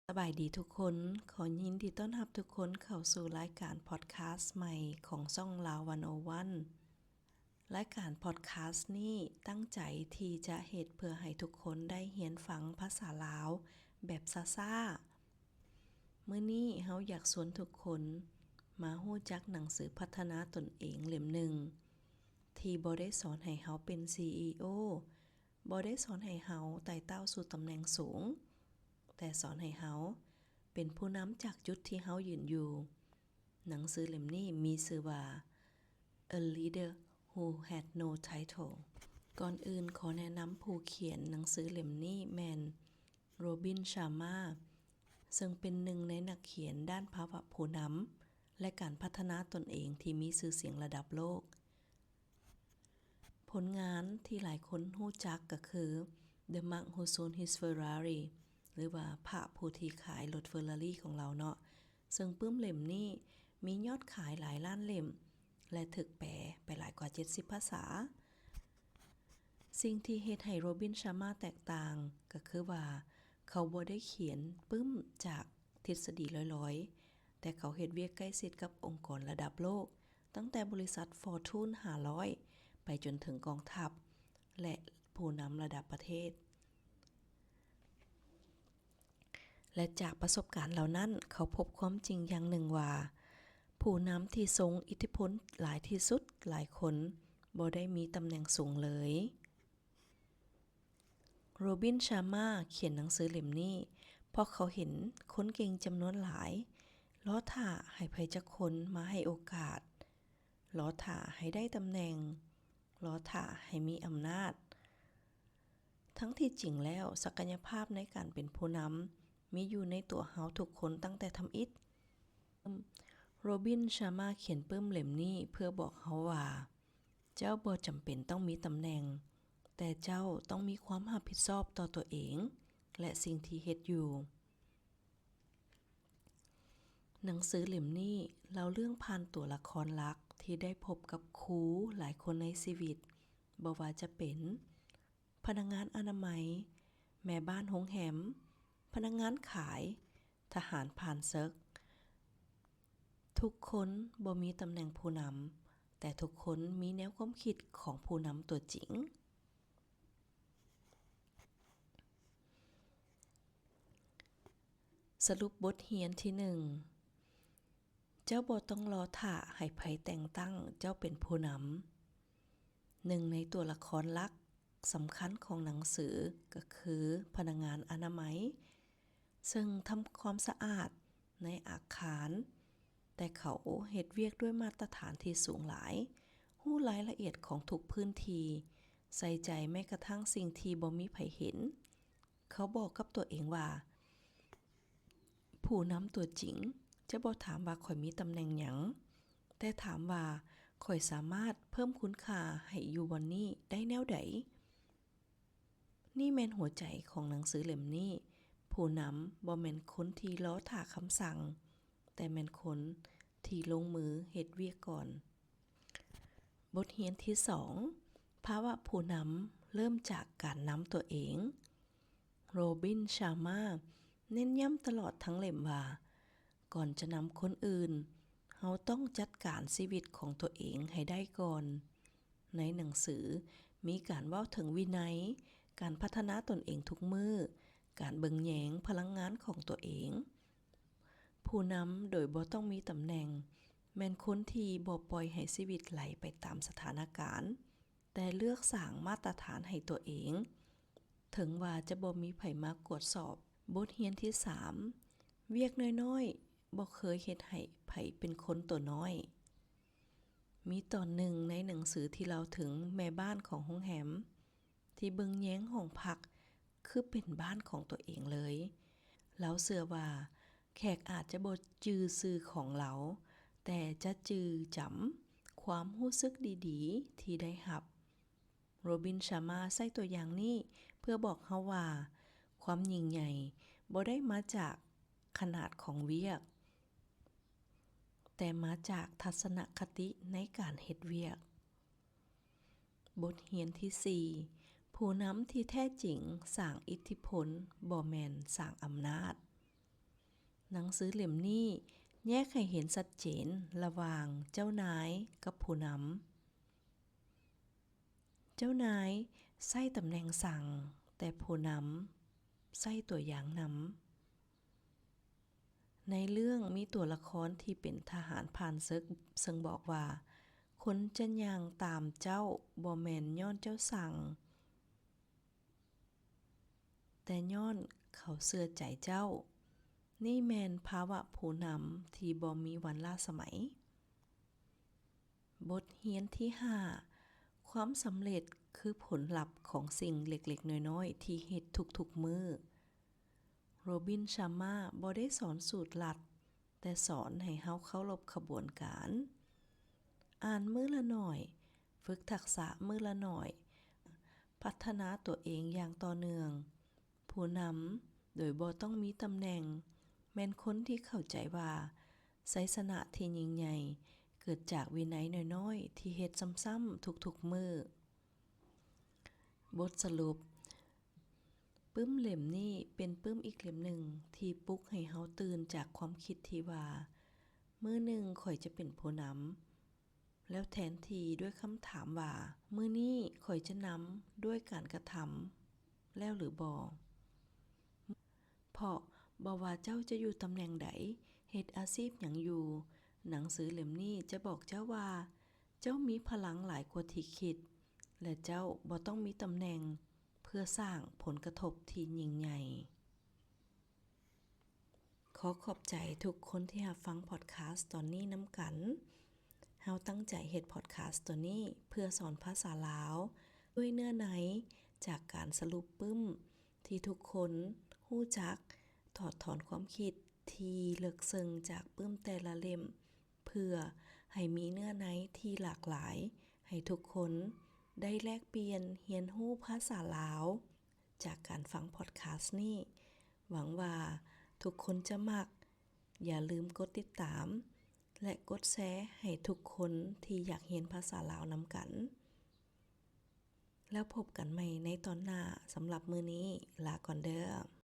สบายดีทุกคน ขอยินดีต้อนรับทุกคนเข้าสู่รายการพอดคาสต์ใหม่ของช่องลาว101รายการพอดคาสต์นี้ตั้งใจที่จะเฮ็ดเพื่อให้ทุกคนได้เรียนฟังภาษาลาวแบบซ่าๆมื้อนี้เฮาอยากชวนทุกคนมารู้จักหนังสือพัฒนาตนเองเล่มหนึ่งที่บ่ได้สอนให้เฮาเป็น CEO บ่ได้สอนให้เฮาไต่เต้าสู่ตำแหน่งสูงแต่สอนให้เฮาเป็นผู้นำจากจุดที่เฮายืนอยู่หนังสือเล่มนี้มีชื่อว่า A Leader Who Had No Title ก่อนอื่นขอแนะนำผู้เขียนหนังสือเล่มนี้แม่นโรบินชามาซึ่งเป็นหนึ่งในนักเขียนด้านภาวะผู้นำและการพัฒนาตนเองที่มีชื่อเสียงระดับโลกผลงานที่หลายคนรู้จักก็คือ The Monk Who Sold His Ferrari หรือว่าพระผู้ที่ขายรถเฟอร์รารี่ของเราเนาะซึ่งปึ้มเล่มนี้มียอดขายหลายล้านเล่มและถูกแปลไปหลายกว่า70ภาษาสิ่งที่เฮ็ดให้โรบินชามาแตกต่างก็คือว่าเขาบ่ได้เขียนปึ้มจากทฤษฎีลอยๆแต่เขาเฮ็ดเวียกใกล้ชิดกับองค์กรระดับโลกตั้งแต่บริษัท Fortune 500ไปจนถึงกองทัพและผู้นำระดับประเทศและจากประสบการณ์เหล่านั้นเขาพบความจริงอย่างหนึ่งว่าผู้นำที่ทรงอิทธิพลหลายที่สุดหลายคนบ่ได้มีตำแหน่งสูงเลยโรบินชามาเขียนหนังสือเล่มนี้เพราะเขาเห็นคนเก่งจำนวนหลายล้อท่าให้ไผจักคนมาให้โอกาสล้อท่าให้ได้ตำแหน่งล้อท่าให้มีอำนาจทั้งที่จริงแล้วศักยภาพในการเป็นผู้นำมีอยู่ในตัวเฮาทุกคนตั้งแต่ทำอิฐโรบินชามาเขียนปึ้มเล่มนี้เพื่อบอกเฮาว่าเจ้าบ่จำเป็นต้องมีตำแหน่งแต่เจ้าต้องมีความรับผิดชอบต่อตัวเองและสิ่งที่เฮ็ดอยู่หนังสือเล่มนี้เล่าเรื่องผ่านตัวละครหลักที่ได้พบกับครูหลายคนในชีวิตบ่ว่าจะเป็นพนักงานอนามัยแม่บ้านโรงแรมพนักงานขายทหารผ่านศึกทุกคนบ่มีตำแหน่งผู้นำแต่ทุกคนมีแนวความคิดของผู้นำตัวจริงสรุปบทเรียนที่1เจ้าบ่ต้องรอท่าให้ไผแต่งตั้งเจ้าเป็นผู้นำหนึ่งในตัวละครหลักสำคัญของหนังสือก็คือพนักงานอนามัยซึ่งทำความสะอาดในอาคารแต่เขาเฮ็ดเวียกด้วยมาตรฐานที่สูงหลายรู้รายละเอียดของทุกพื้นที่ใส่ใจแม้กระทั่งสิ่งที่บ่มีไผเห็นเขาบอกกับตัวเองว่าผู้นำตัวจริงจะบ่ถามว่าข้อยมีตำแหน่งหยังแต่ถามว่าข้อยสามารถเพิ่มคุณค่าให้อยู่วันนี้ได้แนวใดนี่แม่นหัวใจของหนังสือเล่มนี้ผู้นำบ่แม่นคนที่รอท่าคำสั่งแต่แม่นคนที่ลงมือเฮ็ดเวียกก่อนบทเรียนที่2ภาวะผู้นำเริ่มจากการนำตัวเองโรบินชามาเน้นย้ำตลอดทั้งเล่มว่าก่อนจะนำคนอื่นเฮาต้องจัดการชีวิตของตัวเองให้ได้ก่อนในหนังสือมีการเว้าถึงวินัยการพัฒนาตนเองทุกมื้อการเบิ่งแยงพลังงานของตัวเองผู้นำโดยบ่ต้องมีตำแหน่งแม่นคนที่บ่ปล่อยให้ชีวิตไหลไปตามสถานการณ์แต่เลือกสร้างมาตรฐานให้ตัวเองถึงว่าจะบ่มีไผมากวดสอบบทเรียนที่3เวียกน้อยๆบ่เคยเฮ็ดให้ไผเป็นคนตัวน้อยมีตอนหนึ่งในหนังสือที่เล่าถึงแม่บ้านของโรงแรมที่เบิ่งแย้งห้องพักคือเป็นบ้านของตัวเองเลยเราเชื่อว่าแขกอาจจะบ่จื่อชื่อของเราแต่จะจื่อจำความรู้สึกดีๆที่ได้รับโรบินชามาใช้ตัวอย่างนี้เพื่อบอกเฮาว่าความยิ่งใหญ่บ่ได้มาจากขนาดของเวียกแต่มาจากทัศนคติในการเฮ็ดเวียกบทเรียนที่4ผู้นำที่แท้จริงสร้างอิทธิพลบ่แม่นสร้างอำนาจ หนังสือเล่มนี้แยกให้เห็นชัดเจนระหว่างเจ้านายกับผู้นำเจ้านายใช้ตำแหน่งสั่งแต่ผู้นำใช้ตัวอย่างนำในเรื่องมีตัวละครที่เป็นทหารผ่านศึกซึ่งบอกว่าคนจะย่างตามเจ้าบ่แม่นย้อนเจ้าสั่งแต่ย้อนเขาเชื่อใจเจ้านี่แม่นภาวะผู้นำที่บ่มีวันล้าสมัยบทเรียนที่ 5 ความสำเร็จคือผลลัพธ์ของสิ่งเล็กๆน้อยๆที่เฮ็ดทุกๆมื้อโรบินชาม่าบ่ได้สอนสูตรลัดแต่สอนให้เฮาเคารพขบวนการอ่านมื้อละหน่อยฝึกทักษะมื้อละหน่อยพัฒนาตัวเองอย่างต่อเนื่องผู้นำโดยบ่ต้องมีตำแหน่งแม่นคนที่เข้าใจว่าชัยชนะที่ยิ่งใหญ่เกิดจากวินัยน้อยๆที่เฮ็ดซ้ำๆทุกๆมื้อบทสรุปปึ้มเล่มนี้เป็นปึ้มอีกเล่มหนึ่งที่ปลุกให้เฮาตื่นจากความคิดที่ว่ามื้อหนึ่งข่อยจะเป็นผู้นำแล้วแทนที่ด้วยคำถามว่ามื้อนี้ข่อยจะนำด้วยการกระทำแล้วหรือบ่เพราะบ่ว่าเจ้าจะอยู่ตำแหน่งใดเฮ็ดอาชีพหยังอยู่หนังสือเล่มนี้จะบอกเจ้าว่าเจ้ามีพลังหลายกว่าที่คิดและเจ้าบ่ต้องมีตำแหน่งเพื่อสร้างผลกระทบที่ยิ่งใหญ่ขอขอบใจทุกคนที่รับฟังพอดคาสต์ตอนนี้นำกันเฮาตั้งใจเฮ็ดพอดคาสต์ตัวนี้เพื่อสอนภาษาลาวด้วยเนื้อในจากการสรุปปึ้มที่ทุกคนรู้จักถอดถอนความคิดที่ลึกซึ้งจากปึ้มแต่ละเล่มเพื่อให้มีเนื้อในที่หลากหลายให้ทุกคนได้แลกเปลี่ยนเรียนรู้ภาษาลาวจากการฟังพอดคาสต์นี้หวังว่าทุกคนจะมักอย่าลืมกดติดตามและกดแชร์ให้ทุกคนที่อยากเรียนภาษาลาวนำกันแล้วพบกันใหม่ในตอนหน้าสำหรับมื้อนี้ลาก่อนเด้อ